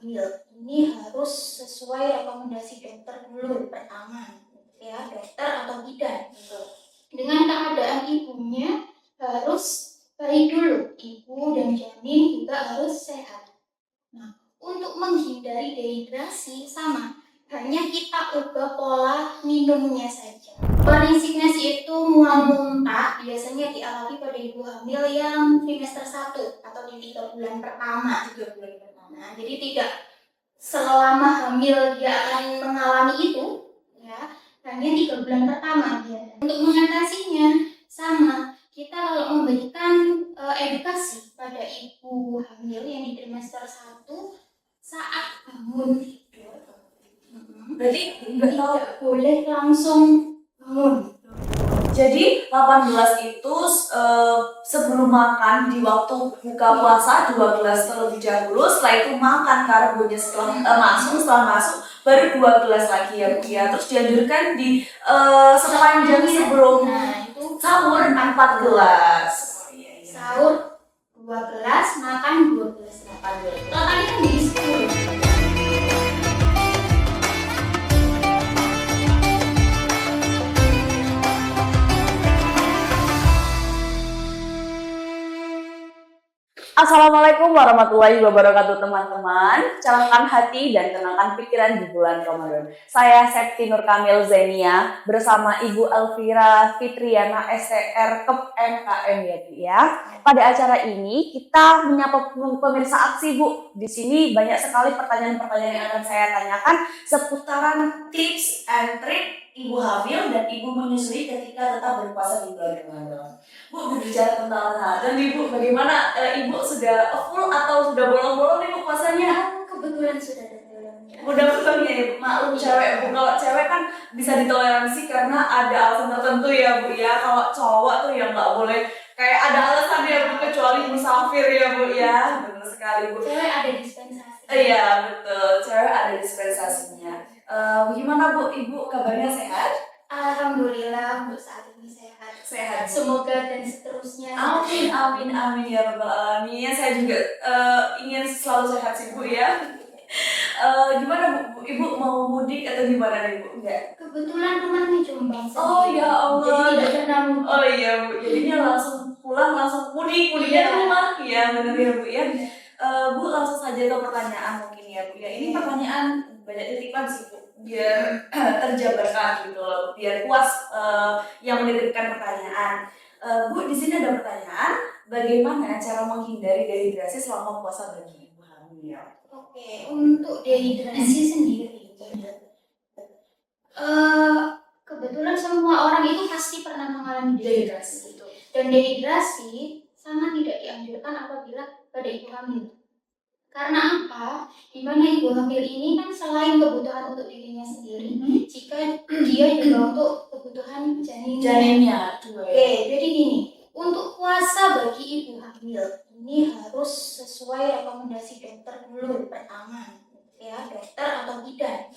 hamil ini harus sesuai rekomendasi dokter dulu pertama, ya, dokter atau bidan. Dengan keadaan ibunya harus baik dulu, ibu dan janin juga harus sehat. Nah, untuk menghindari dehidrasi sama, hanya kita ubah pola minumnya saja. Morning sickness itu mual muntah biasanya dialami pada ibu hamil yang trimester 1 atau di 3 bulan pertama. Nah, jadi tidak selama hamil dia akan mengalami itu, ya, hanya 3 bulan pertama dia. Untuk mengatasinya sama, kita kalau memberikan edukasi pada ibu hamil yang di trimester 1 saat bangun tidur, berarti tidak boleh langsung bangun. Jadi 18 itu sebelum makan di waktu buka puasa 2 gelas terlebih dahulu, setelah itu makan karbonya setelah masuk baru 2 gelas lagi ya Bu ya. Terus dianjurkan di sepanjang sebelum sahur 4 gelas. Sahur 2 gelas, makan 2 gelas. Totalnya kan jadi 10. Assalamualaikum warahmatullahi wabarakatuh teman-teman. Cerahkan hati dan tenangkan pikiran di bulan Ramadan. Saya Septi Nur Kamil Zenia bersama Ibu Elvira Fitriana STR KEP MKM ya Bu ya. Pada acara ini kita menyapa pemirsa aksi Bu. Di sini banyak sekali pertanyaan-pertanyaan yang akan saya tanyakan seputaran tips and trik ibu hamil dan ibu menyusui ketika tetap berpuasa di bulan Ramadan. Bu, berbicara tentang Ramadan nih Bu, bagaimana ibu sudah full atau sudah bolong-bolong nih Bu puasanya? Kebetulan sudah ada bolongnya. Udah bolong ya Bu, maklum cewek Bu, kalau cewek kan bisa ditoleransi karena ada alasan tertentu ya Bu ya. Kalau cowok tuh yang nggak boleh, kayak ada alasan ya Bu, kecuali musafir ya Bu ya. Benar sekali Bu. Cewek ada dispensasi. Iya betul, cewek ada dispensasinya. Gimana Bu, ibu kabarnya sehat? Alhamdulillah untuk saat ini sehat. Sehat. Semoga dan seterusnya. Amin, amin, amin ya rabbal alamin. Saya juga ingin selalu sehat sih Bu ya. Gimana Bu? Ibu mau mudik atau gimana nih Bu? Enggak. Kebetulan rumahnya Jombang. Oh ya Allah. Jadi tidak pernah mudik. Oh iya Bu. Jadinya langsung pulang langsung mudiknya ke rumah. Iya benar ya Bu ya. Bu langsung saja ke pertanyaan mungkin ya Bu ya. Ini pertanyaan banyak titipan sih Bu. Biar terjabarkan gitu loh. Biar puas yang menitipkan pertanyaan. Bu, di sini ada pertanyaan, bagaimana cara menghindari dehidrasi selama puasa bagi ibu hamil? Oke, untuk dehidrasi sendiri, kebetulan semua orang itu pasti pernah mengalami dehidrasi. Dan dehidrasi sangat tidak dianjurkan apabila pada ibu hamil. Karena apa? Dimana ibu hamil ini kan selain kebutuhan untuk dirinya sendiri, jika dia juga untuk kebutuhan janinnya. Oke, jadi gini, untuk puasa bagi ibu hamil ini harus sesuai rekomendasi dokter dulu pertama, ya, dokter atau bidan.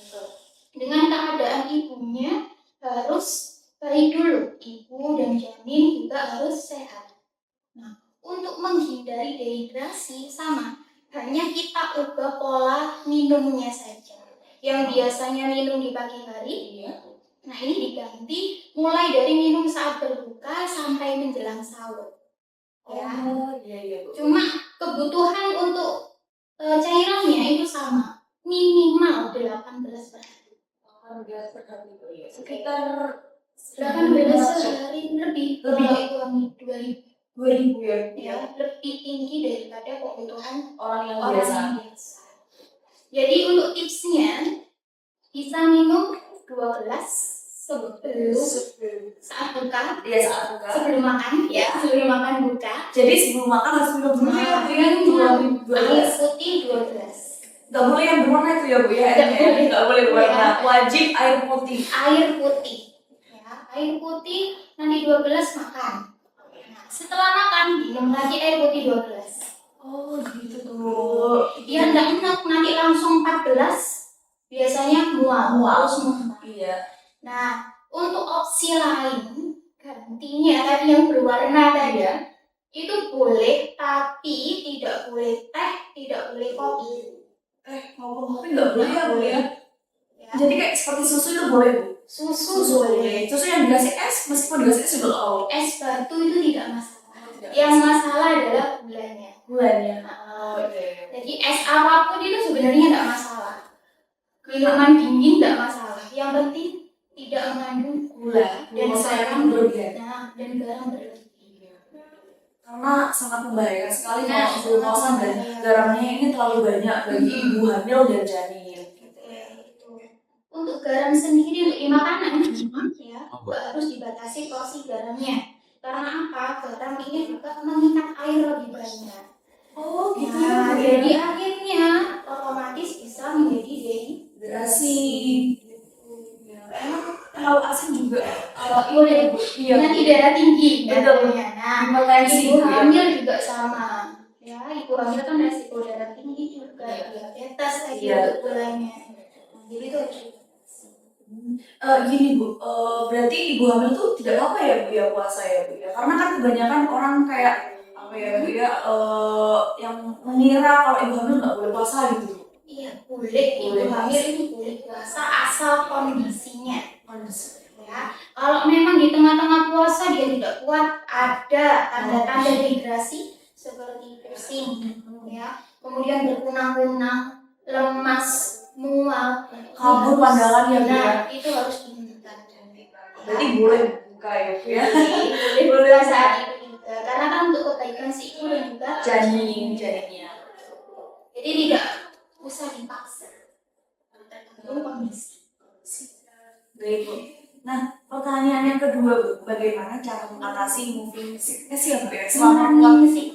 Dengan keadaan ibunya harus baik dulu, ibu dan janin juga harus sehat. Nah, untuk menghindari dehidrasi sama, hanya kita ubah pola minumnya saja. Yang biasanya minum di pagi hari, nah ini diganti mulai dari minum saat berbuka sampai menjelang sahur. Ya. Cuma kebutuhan untuk cairannya itu sama, minimal 18 per hari. 18 per hari itu ya. Sekitar 18 sehari lebih. Itu 2000 ya. Lebih tinggi daripada kebutuhan orang yang biasa. Jadi untuk tipsnya bisa minum 2 gelas sebelum saat buka. Iya, saat buka. Sebelum makan, ya. Sebelum makan buka. Jadi sebelum makan harus minum dulu ya Bu ya. 2 air putih 2 gelas. Gak boleh yang berwarna itu ya Bu ya. Gak boleh berwarna. Wajib air putih. Air putih. Ya, air putih nanti 2 gelas makan. Setelah makan, minum lagi air putih 2 gelas. Oh gitu tuh. Biar nggak enak, nanti langsung 4 gelas. Biasanya mual. Iya. Nah, untuk opsi lain, gantinya tadi yang berwarna tadi, itu boleh, tapi tidak boleh teh, tidak boleh kopi. Ngomong-ngomong nggak boleh ya Bu ya. Ya. Jadi kayak seperti susu itu boleh Bu? Susu boleh. Susu yang dikasih es, meskipun dikasih es juga oh. Es batu itu tidak masalah. Yang masalah adalah gulanya. Gulanya. Jadi es apapun itu sebenarnya tidak masalah. Minuman dingin tidak masalah. Yang penting tidak mengandung gula dan garam berlebihan. Dan garam berlebihan. Karena sangat membahayakan sekali kalau glukosa dan garamnya ini terlalu banyak bagi ibu hamil dan janin. Untuk garam sendiri untuk makanan ya harus dibatasi porsi garamnya. Karena apa? Garam ini juga mengikat air lebih banyak. Oh gitu ya. Jadi akhirnya otomatis bisa menjadi dehidrasi. Emang terlalu asin juga boleh nanti darah tinggi betul. Ibu hamil juga sama ya, ibu hamil kan resiko darah tinggi juga, diabetes lagi untuk gulanya. Jadi itu gini Bu, berarti ibu hamil tuh tidak apa ya Bu ya puasa ya Bu ya? Karena kan kebanyakan orang kayak apa ya Bu ya, yang mengira kalau ibu hamil nggak boleh puasa gitu. Iya boleh, ibu hamil ini boleh puasa asal kondisinya. Ya, kalau memang di tengah-tengah puasa dia tidak kuat, ada tanda-tanda dehidrasi seperti pusing, ya, kemudian berkunang-kunang, lemas, mual, kabur pandangan ya Bu ya. Itu harus dihentikan. Berarti boleh buka ya Bu ya? Boleh buka saat itu juga, karena kan untuk kebaikan si ibu dan juga janinnya. Jadi tidak usah dipaksa. Tergantung kondisi. Baik Bu. Nah, pertanyaan yang kedua Bu, bagaimana cara mengatasi moving sickness ya Bu ya?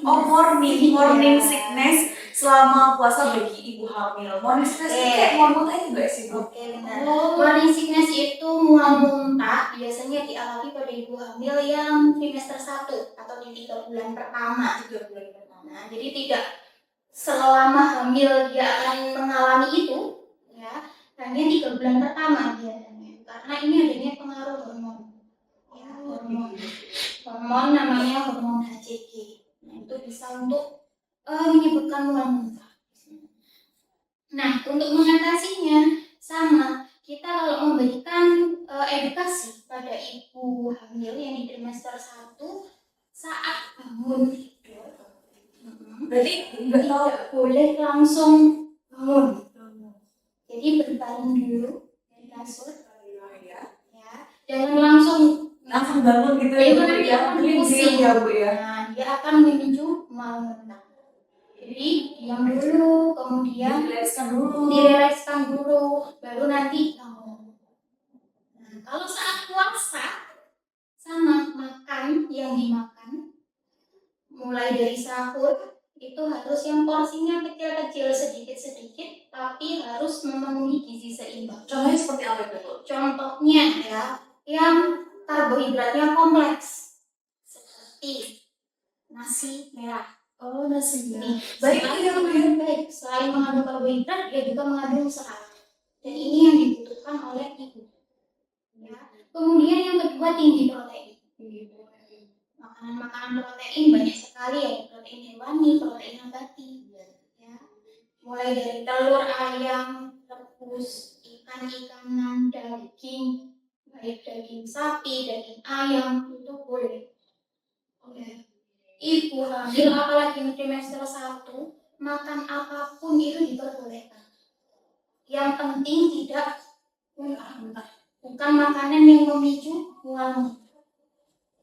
Morning sickness selama puasa bagi ibu hamil. Morning sickness itu kayak mual muntah juga sih Bu? Oke, benar. Morning sickness itu mual muntah biasanya dialami pada ibu hamil yang trimester 1 atau di 3 bulan pertama. Nah, jadi tidak selama hamil dia akan mengalami itu, ya, hanya 3 bulan pertama biasanya. Karena ini adanya pengaruh hormon, ya, hormon namanya hormon HCG. Nah, itu bisa untuk menyebabkan mual muntah. Nah, untuk mengatasinya sama, kita kalau memberikan edukasi pada ibu hamil yang di trimester 1 saat bangun tidur. Berarti tidak boleh langsung bangun. Jadi berbaring dulu dari kasur, ya. Jangan langsung bangun gitu ya Bu ya. Pusing ya Bu ya. Nah, dia akan memicu mual muntah. Jadi diam dulu, kemudian direlekskan dulu, baru nanti bangun. Nah, kalau saat puasa sama makan yang dimakan mulai dari sahur itu harus yang porsinya kecil-kecil, sedikit-sedikit, tapi harus memenuhi gizi seimbang. Contohnya seperti apa itu? Contohnya ya, yang karbohidratnya kompleks seperti nasi merah. Oh, nasi merah. Baik, selain mengandung karbohidrat, dia juga mengandung serat. Dan ini yang dibutuhkan oleh ibu. Ya. Kemudian yang kedua tinggi protein. Makanan-makanan protein banyak sekali ya, protein hewani, protein nabati. Ya. Mulai dari telur, ayam, rebus, ikan-ikanan, daging, baik daging sapi, daging ayam itu boleh. Oke. Ibu hamil apalagi di trimester 1 makan apapun itu diperbolehkan. Yang penting tidak muntah. Bukan makanan yang memicu mual muntah.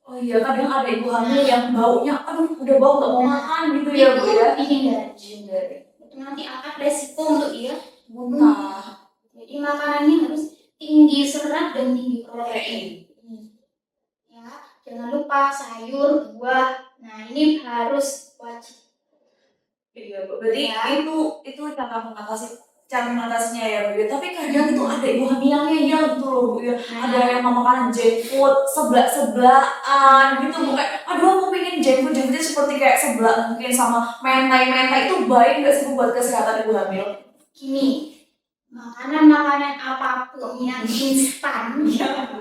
Oh iya, kadang ada ibu hamil yang baunya, aduh udah bau gak mau makan gitu ya Bu ya. Dihindari. Itu nanti akan resiko untuk dia muntah. Jadi makanannya harus tinggi serat dan tinggi protein. Ya, jangan lupa sayur, buah. Nah, ini harus wajib. Iya Bu, berarti ya. itu cara mengatasinya ya Bu. Tapi kadang itu ada ibu hamil yang ngeyel gitu loh Bu ya. Ada yang memakan junk food sebelah-sebelahan gitu Bu. Kayak aduh aku pengen junk foodnya seperti kayak sebelah mungkin sama mentai itu baik nggak sih Bu buat kesehatan ibu hamil? Gini, makanan apapun yang instan,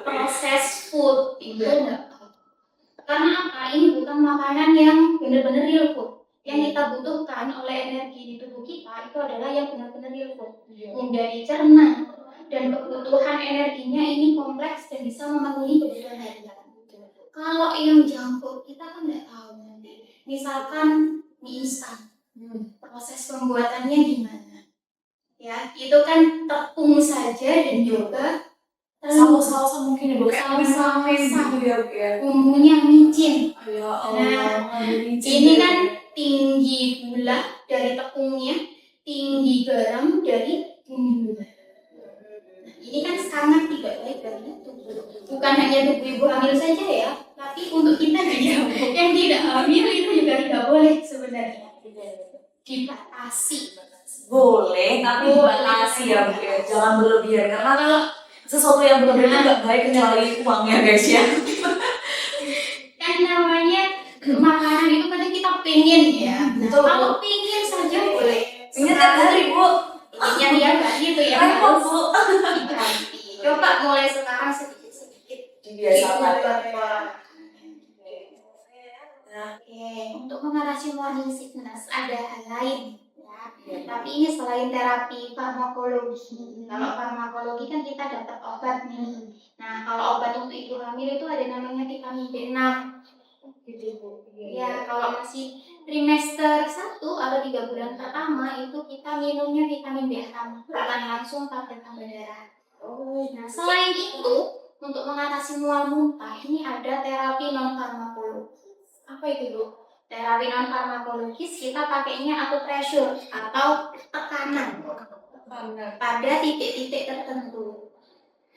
proses food itu enggak. Karena apa? Ini bukan makanan yang benar-benar real food. Yang kita butuhkan oleh energi di tubuh kita itu adalah yang benar-benar real food, mudah dicerna, dan kebutuhan energinya ini kompleks dan bisa memenuhi kebutuhan harian. Kalau yang junk food kita kan nggak tahu nanti, misalkan mie instan, proses pembuatannya gimana? Ya, itu kan tepung saja dan juga Saus-sausan mungkin ya Bu, kayak saus-sausan gitu ya Bu ya. bumbunya micin. Ya Allah, Ini kan tinggi gula dari tepungnya, tinggi garam dari bumbu. Ini kan sangat tidak baik bagi tubuh. Bukan hanya tubuh ibu hamil saja ya, tapi untuk kita juga yang tidak hamil itu juga tidak boleh sebenarnya. Dibatasi. Boleh, tapi dibatasi ya Bu ya. Jangan berlebihan karena kalau sesuatu yang berlebihan nggak baik kecuali uangnya guys ya. Kan namanya makanan itu kadang kita pengen ya. Betul, Kalau pengen saja boleh. Pengen tiap hari Bu. Pengennya tiap hari itu ya. Repot Bu. Diganti. Coba mulai sekarang sedikit-sedikit Dibiasakan. Oke, untuk mengatasi morning sickness ada hal lain ya. Tapi ini selain terapi farmakologi. Kalau farmakologi kan kita dapat obat nih. Nah, kalau obat untuk ibu hamil itu ada namanya vitamin B6. Gitu Bu. Ya, kalau masih trimester 1 atau 3 bulan pertama itu kita minumnya vitamin B6, bukan langsung tablet tambah darah. Nah, selain itu untuk mengatasi mual muntah ini ada terapi non farmakologis. Apa itu Bu? Terapi non farmakologis kita pakainya acupressure atau tekanan pada titik-titik tertentu.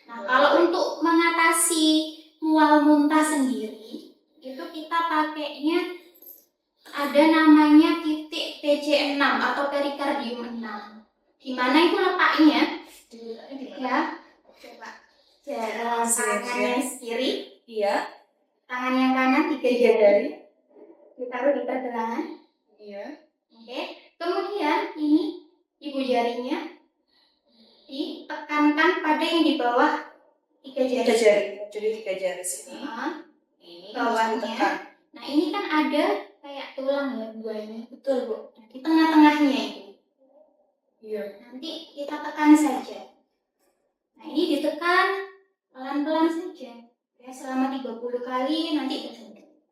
Nah, kalau untuk mengatasi mual muntah sendiri itu kita pakainya ada namanya titik TJ6 atau perikardium 6. Di mana itu letaknya? Ya. Coba. Tangannya kiri. Iya. Tangan yang kanan 3 jari. Ditaruh di pergelangan. Iya. Oke. Kemudian ini ibu jarinya ditekankan pada yang di bawah 3 jari. 3 jari. Jadi 3 jari sini. Ini bawahnya. Nah, ini kan ada kayak tulang ya buahnya. Betul Bu. Nah, di tengah-tengahnya itu. Iya. Nanti kita tekan saja. Nah, ini ditekan pelan-pelan saja. Ya, selama 30 kali nanti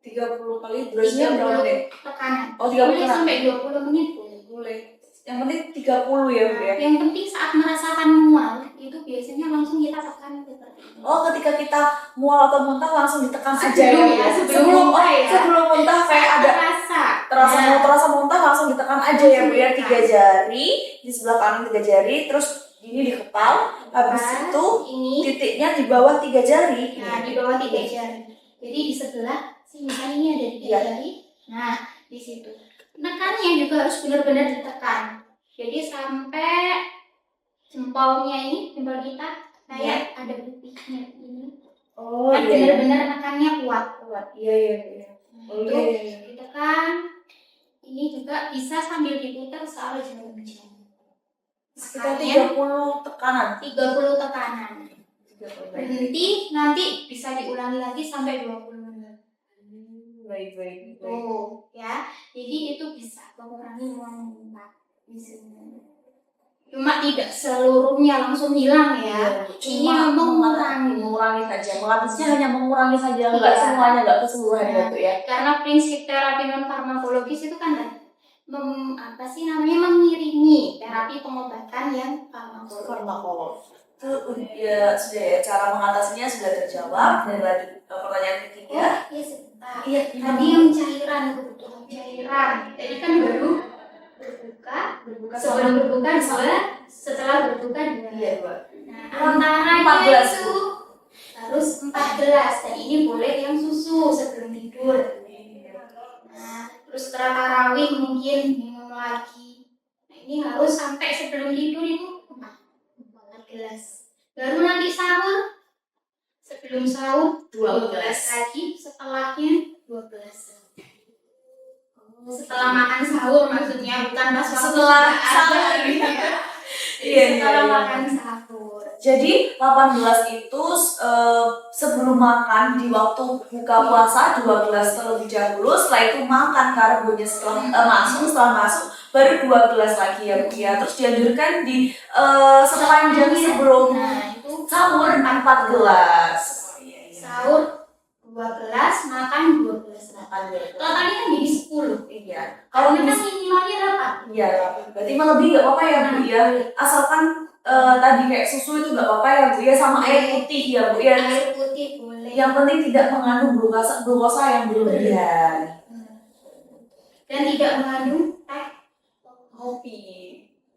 30 kali durasinya berapa deh? tekanan. Oh, 30 boleh sampai 20 menit boleh. Yang penting 30 ya Bu ya. Yang penting saat merasakan mual itu biasanya langsung kita tekan seperti ini. Oh, ketika kita mual atau muntah langsung ditekan aja Sebelum ya. ya, sebelum muntah ya. Sebelum muntah kayak ada terasa muntah langsung ditekan aja ya Bu ya. 3 jari di sebelah kanan 3 jari, terus ini di kepal, habis itu ini titiknya di bawah 3 jari. Nah, di bawah 3 jari. Jadi di sebelah sini kan ini ada 3 jari. Nah, di situ. Nekannya juga harus benar-benar ditekan. Jadi sampai jempolnya ini, jempol kita kayak ada putihnya ini. Oh, kan benar-benar nekannya kuat. Iya. Nah, itu ditekan. Ini juga bisa sambil diputar soal jam-jam. Sekitar 30 tekanan. 30 tekanan. Berhenti, nanti bisa diulangi lagi sampai 20 menit. Baik. Tuh, ya. Jadi itu bisa mengurangi mual muntah di sini. Cuma tidak seluruhnya langsung hilang ya. Cuma mengurangi saja. Mengatasinya hanya mengurangi saja, enggak semuanya, enggak keseluruhan gitu ya. Karena prinsip terapi non farmakologis itu kan mengiringi terapi pengobatan yang farmakologis. Itu ya sudah ya, cara mengatasinya sudah terjawab. Dan lanjut ke pertanyaan ketiga. Iya sebentar. Iya. Tadi yang cairan, kebutuhan cairan. Jadi kan baru berbuka sebelum berbuka 2, setelah berbuka 2. Iya 2. Nah, antaranya itu harus 14 dan ini boleh yang susu sebelum tidur. Nah, terus setelah tarawih mungkin minum lagi. Nah, ini harus sampai sebelum tidur itu 14. Baru nanti sahur, sebelum sahur 12 lagi, setelahnya 12. Setelah makan sahur maksudnya, bukan pas setelah sahur. Iya, setelah makan sahur. Jadi 18 itu sebelum makan di waktu buka puasa 12 terlebih dahulu, setelah itu makan karbonya setelah masuk baru 12 lagi ya Bu ya. Terus dianjurkan di sepanjang sebelum Nah, itu sahur 4 gelas. sahur 2 gelas, makan 12 Makan totalnya kan jadi 10. Iya. Kalau Kalau kita bisa minimalnya berapa? iya, berarti mah lebih nggak apa-apa ya Bu ya. Asalkan tadi kayak susu itu nggak apa-apa ya Bu ya, sama air putih ya Bu ya. Air putih boleh. Yang penting tidak mengandung glukosa yang berlebihan. Dan tidak mengandung teh, Kopi.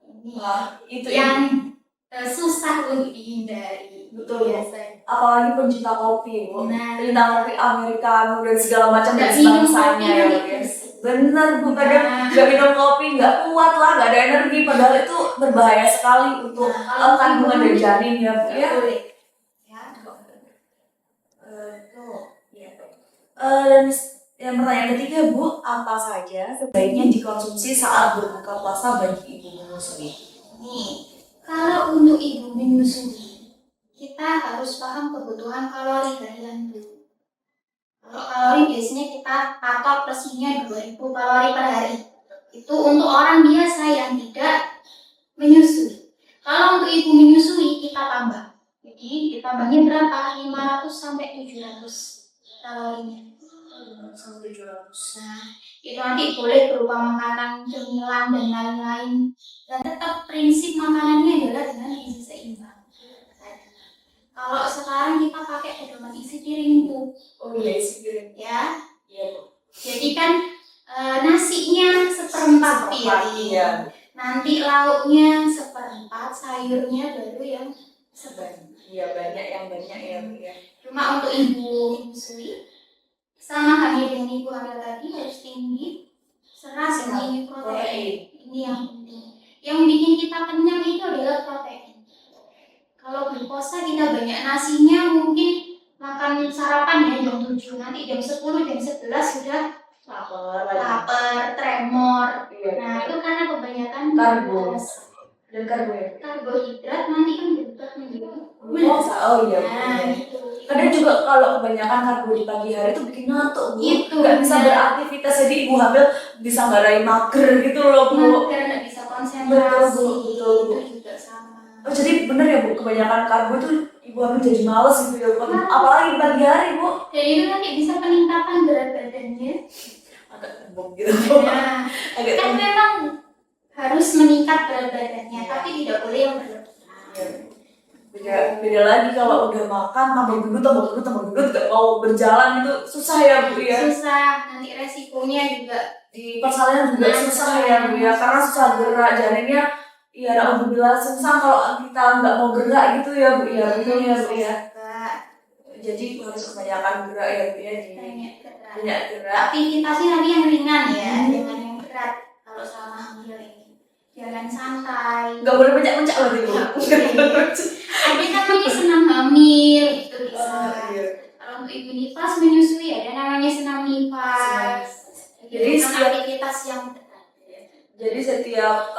ini Wah, itu yang susah untuk dihindari. Betul. Biasanya. Apalagi pencinta kopi Bu. Nah. Pencinta kopi americano dan segala macam Nggak dan minum sebangsanya kopi ya Bu kan ya. itu. Bener Bu, kadang nggak minum kopi nggak kuat lah, nggak ada energi, padahal itu berbahaya sekali untuk Nah, kandungan dan janin ya Bu ya. boleh. Ya. Dan yang pertanyaan ketiga Bu, apa saja sebaiknya dikonsumsi saat berbuka puasa bagi ibu menyusui? Nih, kalau untuk ibu menyusui, kita harus paham kebutuhan kalori harian dulu. Kalau kalori biasanya kita patok resminya 2000 kalori per hari. Itu untuk orang biasa yang tidak menyusui. Kalau untuk ibu menyusui kita tambah. Jadi ditambahnya berapa? 500 sampai 700 kalorinya. Sampai 700. Nah, itu nanti boleh berupa makanan, cemilan dan lain-lain. Dan tetap prinsip makanannya adalah dengan gizi seimbang. Kalau sekarang kita pakai pedoman isi piring Bu. Oh iya, isi piring. Ya. Iya Bu. Jadi kan nasinya seperempat piring. Iya. Nanti lauknya seperempat, sayurnya baru yang seperempat. Iya, banyak yang banyak ya Bu ya. Cuma untuk ibu menyusui sama hamil dengan ibu hamil tadi harus tinggi serat dan tinggi protein. Ini yang penting. Yang bikin kita kenyang itu adalah protein. Kalau glukosa kita banyak nasinya, mungkin makan sarapan ya jam 7, nanti jam 10, jam 11 sudah lapar, tremor. Iya. Nah, itu karena kebanyakan Karbo. Dan karbohidrat nanti kan berubah menjadi glukosa. Oh iya. Nah, gitu. Kadang juga kalau kebanyakan karbo di pagi hari itu bikin ngantuk Bu. Gitu. Nggak bisa beraktivitas, jadi ibu hamil bisa marahin mager gitu loh Bu. Karena nggak bisa konsentrasi. Betul. Itu juga sama. Oh jadi bener ya Bu, kebanyakan karbo itu ibu hamil jadi males gitu ya Bu. Apalagi di pagi hari Bu. Dan itu nanti bisa peningkatan berat badannya. Agak tembok gitu Bu. Nah, Agak kan tembok. memang harus meningkat berat badannya, tapi tidak boleh yang berlebihan. Beda lagi kalau udah makan tambah gendut gak mau berjalan itu susah ya Bu ya. Susah, nanti resikonya juga Di persalinan juga susah ya Bu ya, karena susah gerak, janinnya ya alhamdulillah susah kalau kita nggak mau gerak gitu ya Bu ya. Betul ya Bu ya. Jadi harus kebanyakan gerak ya Bu ya, banyak gerak. Aktivitasnya nanti yang ringan ya, jangan yang berat. Kalau selama hamil ini jalan santai. Nggak boleh pencak-pencak berarti Bu. Ada namanya senam hamil itu bisa. Iya. Kalau untuk ibu nifas menyusui ada namanya senam nifas. Jadi setiap aktivitas yang jadi setiap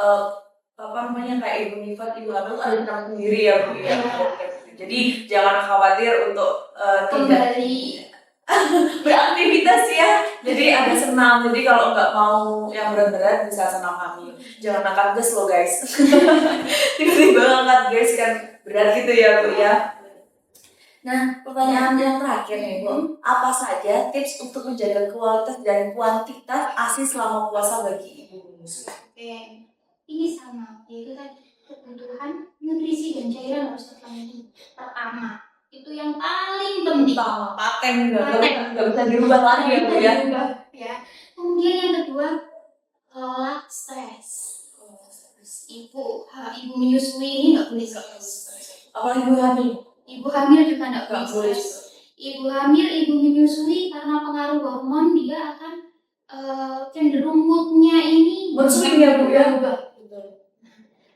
kayak ibu nifas, ibu hamil ada senam sendiri ya Bu ya. Jadi jangan khawatir untuk kembali beraktivitas ya. Jadi ada senam. Jadi kalau nggak mau yang berat-berat bisa senam hamil. Jangan angkat gas loh guys. Tiba-tiba angkat gas kan berat gitu ya Bu ya. Nah, pertanyaan yang terakhir nih Bu, apa saja tips untuk menjaga kualitas dan kuantitas ASI selama puasa bagi ibu menyusui? Oke, ini sama, yaitu tadi kebutuhan nutrisi dan cairan harus terpenuhi. Pertama, itu yang paling penting. Paten nggak bisa dirubah lagi ya Bu ya. Ya. Kemudian yang kedua, kelola stres. Ibu menyusui ini nggak boleh stres. Apalagi ibu hamil. Ibu hamil juga nggak boleh stres. Ibu hamil, ibu menyusui karena pengaruh hormon dia akan cenderung moodnya ini berswing ya Bu ya.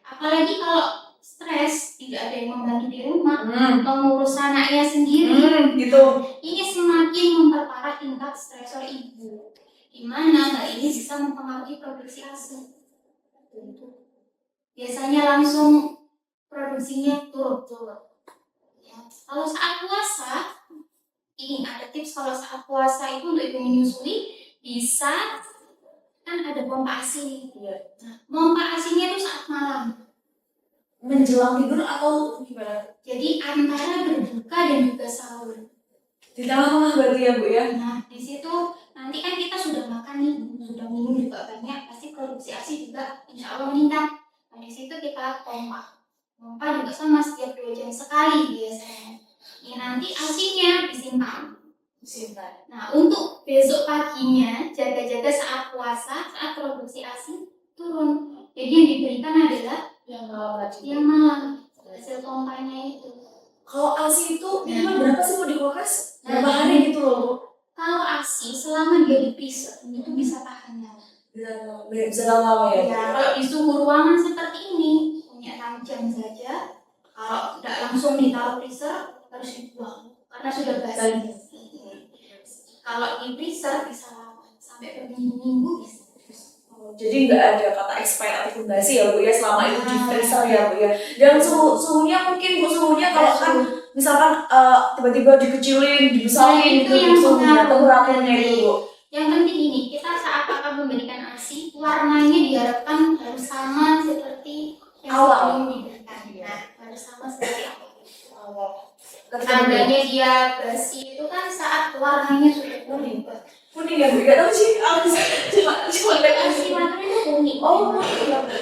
Apalagi kalau stres, tidak ada yang membantu di rumah, mengurus anaknya sendiri, gitu. Ini semakin memperparah tingkat stresor ibu. Di mana hal ini bisa mempengaruhi produksi ASI. Biasanya langsung produksi produksinya turun. Ya. Kalau saat puasa, ini ada tips kalau saat puasa itu untuk ibu menyusui bisa kan ada pompa ASI. Nah, pompa ASINya itu saat malam. Menjelang tidur atau gimana? Jadi antara berbuka dan juga sahur. Di tengah-tengah berarti ya Bu ya? Nah, di situ nanti kan kita sudah makan nih, sudah minum juga banyak, pasti produksi ASI juga insya Allah meningkat. Nah, di situ kita pompa. Pompa juga sama setiap 2 jam sekali biasanya. Ini nanti ASINya disimpan. Nah, untuk besok paginya jaga-jaga saat puasa, saat produksi ASI turun. Jadi yang diberikan adalah yang malam hasil pompanya itu. Kalau ASI itu minimal berapa sih Bu di kulkas? Berapa hari gitu loh Bu? Kalau ASI selama dia di freezer itu bisa tahan lama. Bisa lama ya? Ya, kalau di suhu ruangan seperti ini punya 6 jam saja. Kalau tidak langsung ditaruh freezer harus dibuang karena sudah basi. Kalau di freezer bisa lama sampai berminggu-minggu bisa. Jadi nggak ada kata expired ataupun basi ya Bu ya selama itu di freezer ya Bu ya. Dan suhunya mungkin Bu suhunya kalau kan misalkan tiba-tiba dikecilin, dibesarin itu gitu yang suhunya pengaruh. temperaturnya itu Bu. Yang penting ini kita saat akan memberikan ASI warnanya diharapkan harus sama seperti yang Awal. sebelum diberikan. Nah, harus sama seperti awal. Ketika Tandanya dia basi itu kan saat warnanya sudah kuning. kuning ya Bu, nggak tahu sih aku cuma lihat ASI warnanya itu kuning. Oh,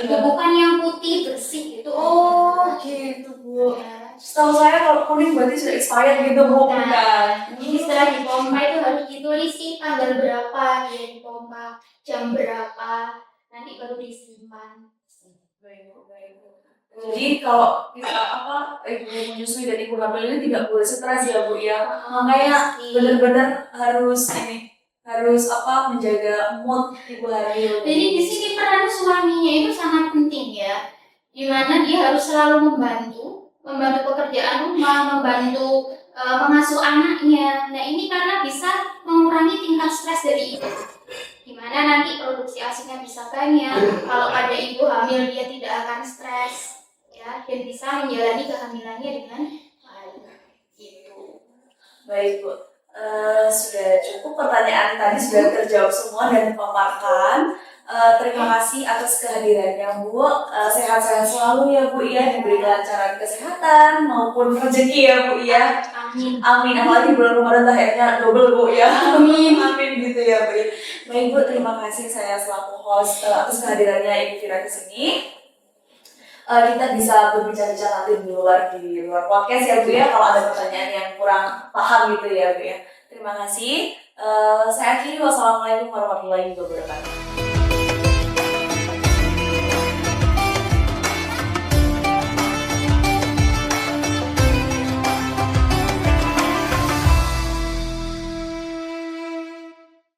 Ya, bukan yang putih bersih gitu. oh gitu Bu. Ya. Setahu saya kalau kuning berarti sudah expired gitu Bu. Nah, jadi setelah dipompa itu harus ditulis sih tanggal berapa dia dipompa, jam berapa, nanti baru disimpan. Jadi kalau kita ibu menyusui dan ibu hamil ini tidak boleh stres ya Bu ya. Makanya benar-benar harus menjaga mood ibu hamil. Jadi di sini peran suaminya itu sangat penting ya, dimana dia harus selalu membantu pekerjaan rumah, membantu mengasuh anaknya. Nah ini karena bisa mengurangi tingkat stres dari ibu. Dimana nanti produksi ASINya bisa banyak. Kalau pada ibu hamil dia tidak akan stres, ya, dan bisa menjalani kehamilannya dengan baik. Gitu. Baik Bu. Sudah cukup pertanyaan tadi sudah terjawab semua dan dipaparkan. Terima kasih atas kehadirannya Bu. Sehat-sehat selalu ya Bu ya, diberi kelancaran kesehatan maupun rezeki ya Bu ya. Amin. Amin. Apalagi bulan Ramadan akhirnya double Bu ya. Amin. Amin gitu ya Bu. Baik Bu, terima kasih saya selaku host atas kehadirannya Ibu Fira ke sini. Kita bisa berbicara-bicara nanti di luar podcast ya Bu ya, kalau ada pertanyaan yang kurang paham gitu ya Bu ya. Terima kasih. Saya akhiri, wassalamualaikum warahmatullahi wabarakatuh.